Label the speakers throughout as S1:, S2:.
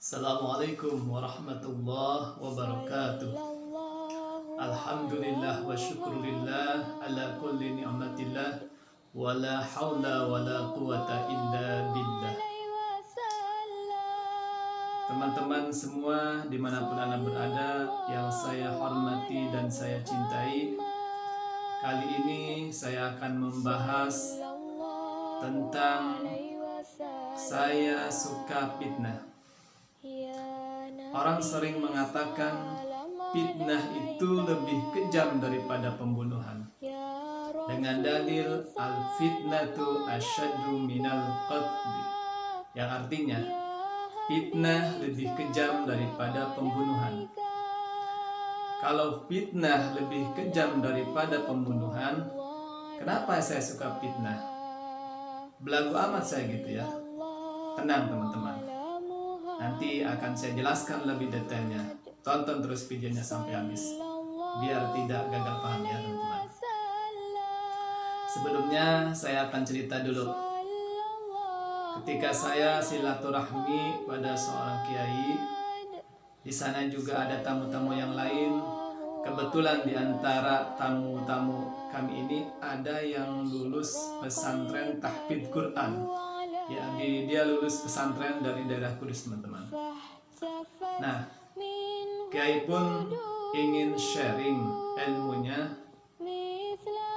S1: Assalamualaikum warahmatullahi wabarakatuh. Alhamdulillah wa syukurillah ala kulli ni'matillah wa la hawla wa la quwata illa billah. Teman-teman semua dimanapun Anda berada yang saya hormati dan saya cintai, kali ini saya akan membahas tentang saya suka fitnah. Orang sering mengatakan fitnah itu lebih kejam daripada pembunuhan, dengan dalil al-fitnatu asyaddu minal qatl, yang artinya fitnah lebih kejam daripada pembunuhan. Kalau fitnah lebih kejam daripada pembunuhan, kenapa saya suka fitnah? Belagu amat saya gitu ya. Tenang teman-teman, nanti akan saya jelaskan lebih detailnya. Tonton terus videonya sampai habis biar tidak gagal paham ya teman-teman. Sebelumnya saya akan cerita dulu. Ketika saya silaturahmi pada seorang kiai, di sana juga ada tamu-tamu yang lain. Kebetulan di antara tamu-tamu kami ini ada yang lulus pesantren tahfidz Quran. Ya, dia lulus pesantren dari daerah Kudus teman-teman. Nah, kiai pun ingin sharing ilmunya,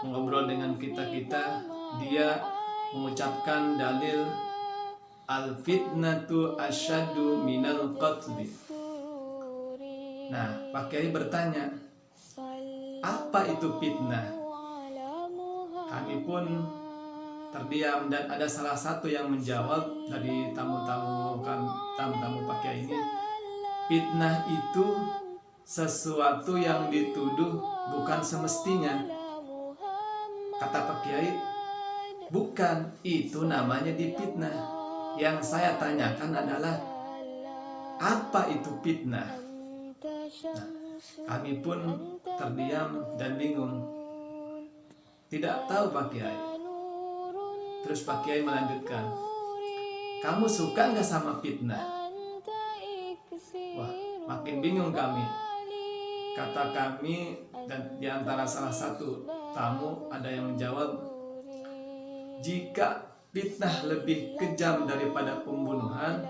S1: ngobrol dengan kita-kita. Dia mengucapkan dalil al-fitnatu asyaddu minal qatli. Nah, Pak Kiai bertanya, apa itu fitnah? Kami pun terdiam, dan ada salah satu yang menjawab dari tamu-tamu Pak Kiai ini, fitnah itu sesuatu yang dituduh bukan semestinya. Kata Pak Kiai, bukan, itu namanya difitnah. Yang saya tanyakan adalah apa itu fitnah? Nah, kami pun terdiam dan bingung, tidak tahu Pak Kiai. Terus Pak Kiai melanjutkan, kamu suka nggak sama fitnah? Wah, makin bingung kami. Kata kami, dan di antara salah satu tamu ada yang menjawab, jika fitnah lebih kejam daripada pembunuhan,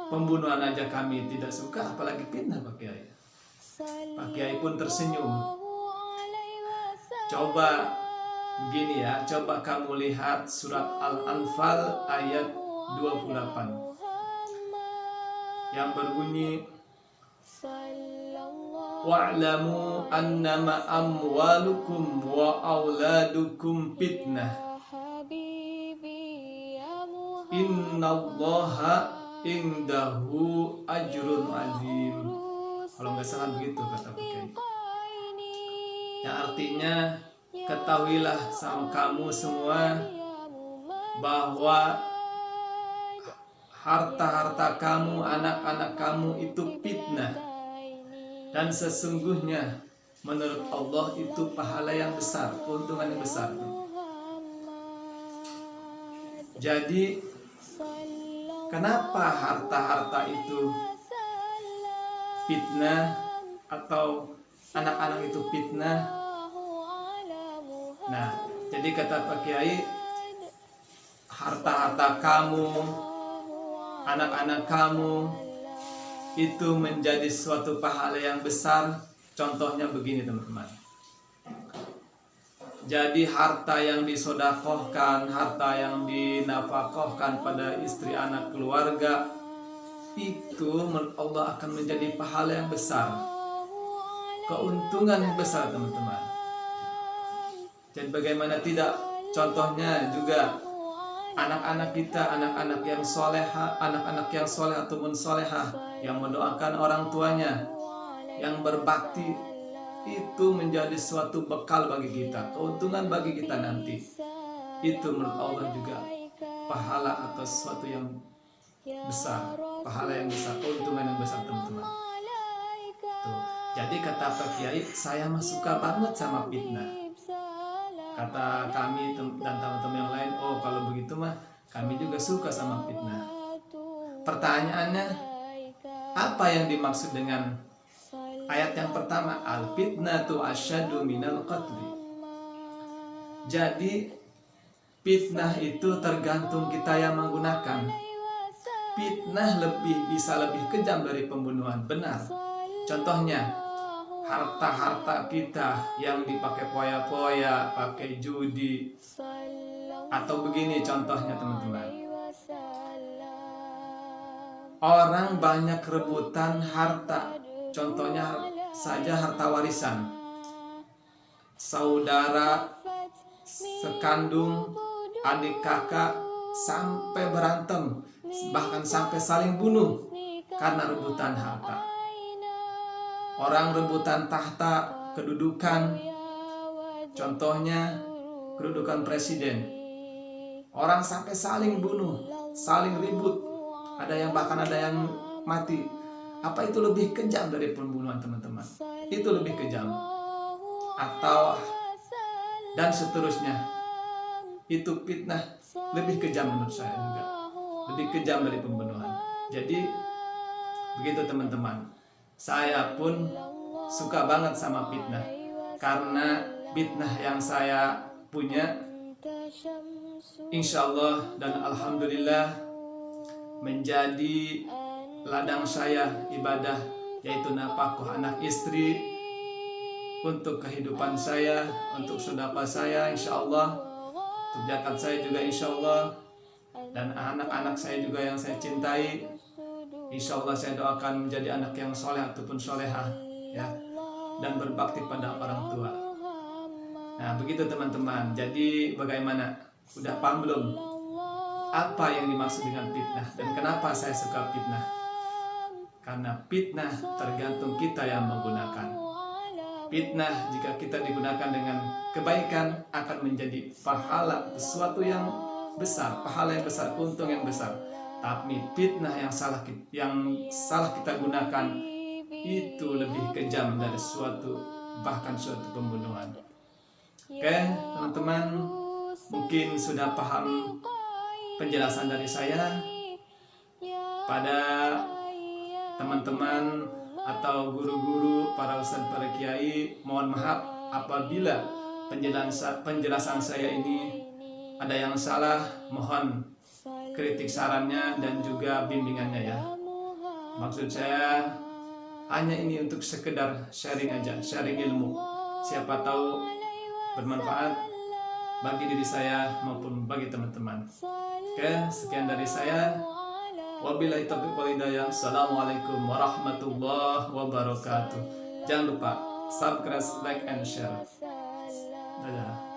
S1: pembunuhan aja kami tidak suka, apalagi fitnah Pak Kiai. Pak Kiai pun tersenyum. Coba begini ya, coba kamu lihat surat Al-Anfal ayat 28 yang berbunyi, wa'lamu annama amwalukum wa auladukum fitnah innallaha indahu ajrun azim. Kalau nggak salah begitu kata Pak Kiai. Yang artinya, ketahuilah sama kamu semua bahwa harta-harta kamu, anak-anak kamu itu fitnah, dan sesungguhnya menurut Allah itu pahala yang besar, keuntungan yang besar. Jadi kenapa harta-harta itu fitnah atau anak-anak itu fitnah? Nah, jadi kata Pak Kiai, harta-harta kamu, anak-anak kamu itu menjadi suatu pahala yang besar. Contohnya begini teman-teman. Jadi harta yang disodakohkan, harta yang dinafkahkan pada istri, anak, keluarga, itu menurut Allah akan menjadi pahala yang besar, keuntungan yang besar teman-teman. Dan bagaimana tidak, contohnya juga anak-anak kita, anak-anak yang soleha, anak-anak yang soleh ataupun solehah, yang mendoakan orang tuanya, yang berbakti, itu menjadi suatu bekal bagi kita, keuntungan bagi kita nanti. Itu menurut Allah juga pahala atau sesuatu yang besar, pahala yang besar, keuntungan yang besar teman-teman. Tuh. Jadi kata Pak Kiai, saya mah suka banget sama fitnah. Kata kami dan teman-teman yang lain, oh kalau begitu mah kami juga suka sama fitnah. Pertanyaannya, Apa yang dimaksud dengan ayat yang pertama? Al-fitnatu asyadu minal qatli. Jadi fitnah itu tergantung kita yang menggunakan. Fitnah bisa lebih kejam dari pembunuhan, benar. Contohnya, harta-harta kita yang dipakai poya-poya, pakai judi, atau begini contohnya teman-teman. Orang banyak rebutan harta, contohnya saja harta warisan. Saudara sekandung, adik kakak sampai berantem, bahkan sampai saling bunuh karena rebutan harta. Orang rebutan tahta, kedudukan, contohnya kedudukan presiden. Orang sampai saling bunuh, saling ribut, bahkan ada yang mati. Apa itu lebih kejam dari pembunuhan, teman-teman? Itu lebih kejam. Atau dan seterusnya. Itu fitnah lebih kejam menurut saya juga. Lebih kejam dari pembunuhan. Jadi begitu teman-teman. Saya pun suka banget sama fitnah. Karena fitnah yang saya punya, insya Allah dan alhamdulillah menjadi ladang saya ibadah, yaitu nafkah anak istri, untuk kehidupan saya, untuk sedekah saya insya Allah, untuk zakat saya juga insya Allah, dan anak-anak saya juga yang saya cintai, insya Allah saya doakan menjadi anak yang soleh ataupun solehah, ya, dan berbakti pada orang tua. Nah begitu teman-teman. Jadi bagaimana? Udah paham belum apa yang dimaksud dengan fitnah dan kenapa saya suka fitnah? Karena fitnah tergantung kita yang menggunakan. Fitnah jika kita digunakan dengan kebaikan akan menjadi pahala, sesuatu yang besar, pahala yang besar, untung yang besar. Tapi fitnah yang salah kita gunakan itu lebih kejam dari bahkan suatu pembunuhan. Oke, teman-teman, mungkin sudah paham penjelasan dari saya. Pada teman-teman atau guru-guru, para ustadz, para kiai, mohon maaf apabila penjelasan saya ini ada yang salah. Mohon kritik, sarannya, dan juga bimbingannya, ya. Maksud saya hanya ini untuk sekedar sharing aja, sharing ilmu. Siapa tahu bermanfaat bagi diri saya maupun bagi teman-teman. Oke, sekian dari saya. Wabillahi taufiq wal hidayah. Assalamualaikum warahmatullahi wabarakatuh. Jangan lupa subscribe, like, and share. Dadah.